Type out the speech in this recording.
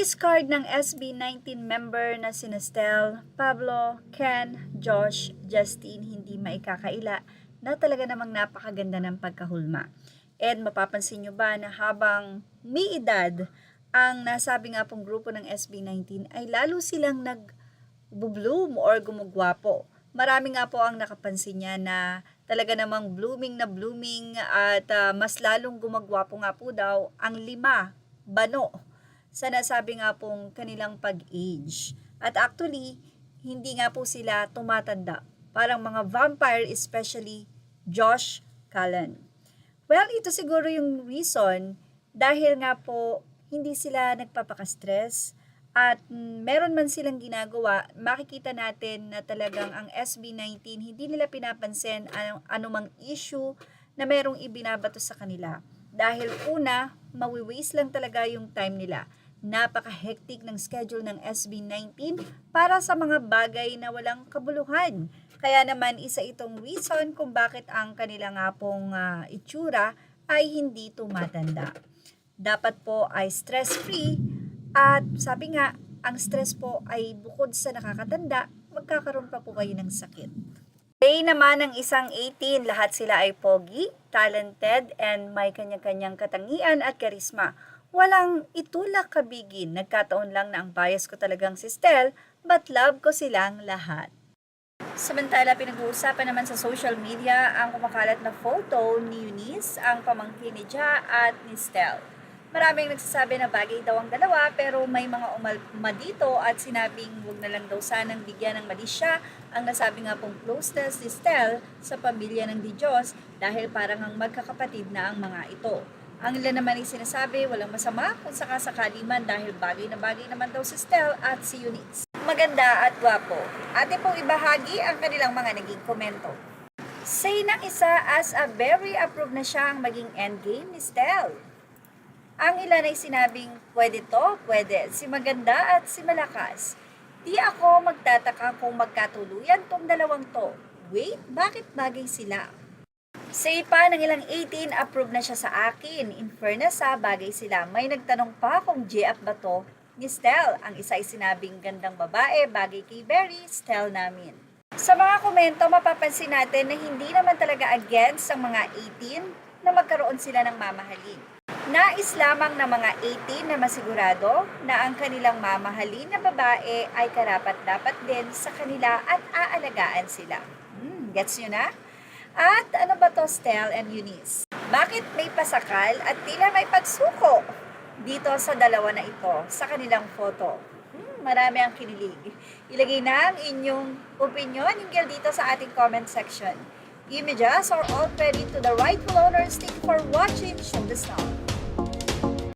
Na-discard ng SB19 member na sina Stel, Pablo, Ken, Josh, Justin, hindi maikakaila na talaga namang napakaganda ng pagkahulma. And mapapansin nyo ba na habang may edad ang nasabi nga pong grupo ng SB19 ay lalo silang nag-bloom or gumugwapo. Marami nga po ang nakapansin niya na talaga namang blooming na blooming at mas lalong gumagwapo nga po daw ang 5 bano sa nasabi nga pong kanilang pag-age. At actually, hindi nga po sila tumatanda. Parang mga vampire, especially Josh Callan. Well, ito siguro yung reason dahil nga po hindi sila nagpapaka-stress at meron man silang ginagawa, makikita natin na talagang ang SB19 hindi nila pinapansin anumang issue na merong ibinabato sa kanila. Dahil una, mawi-waste lang talaga yung time nila. Napaka-hectic ng schedule ng SB19 para sa mga bagay na walang kabuluhan. Kaya naman isa itong reason kung bakit ang kanila nga pong itsura ay hindi tumatanda. Dapat po ay stress-free at sabi nga, ang stress po ay bukod sa nakakatanda, magkakaroon pa po kayo ng sakit. Day naman ng isang 18, lahat sila ay pogi, talented, and may kanya-kanyang katangian at karisma. Walang itulak kabigin, nagkataon lang na ang bias ko talagang si Stel, but love ko silang lahat. Samantala, pinag-uusapan naman sa social media ang kumakalat na photo ni Eunice, ang pamangkin ni Ja at ni Stel. Maraming nagsasabi na bagay daw ang dalawa pero may mga umalma dito at sinabing huwag na lang daw sanang bigyan ng mali siya ang nasabi nga pong closeness ni Stel sa pamilya ng Di Diyos dahil parang ang magkakapatid na ang mga ito. Ang ilan naman ay sinasabi walang masama kung sakasakali man dahil bagay na bagay naman daw si Stel at si Eunice. Maganda at gwapo. Ate pong ibahagi ang kanilang mga naging komento. Say ng isa as a very approved na siya ang maging endgame ni Stel. Ang ilan ay sinabing, pwede to, pwede, si maganda at si malakas. Di ako magtataka kung magkatuluyan tong dalawang to. Wait, bakit bagay sila? Say pa ng ilang 18, approve na siya sa akin. In fairness bagay sila. May nagtanong pa kung J-up ba to ni Stel. Ang isa ay sinabing gandang babae, bagay kay Berry, Stel namin. Sa mga komento, mapapansin natin na hindi naman talaga against ang mga 18 na magkaroon sila ng mamahalin. Nais lamang ng mga 18 na masigurado na ang kanilang mamahalin na babae ay karapat-dapat din sa kanila at aalagaan sila. Gets nyo na? At ano ba to, Stel and Eunice? Bakit may pasakal at tila may pagsuko dito sa dalawa na ito sa kanilang photo? Marami ang kinilig. Ilagay na ang inyong opinion hinggil dito sa ating comment section. Images are all credit to the rightful owners. Thank you for watching. Show the star.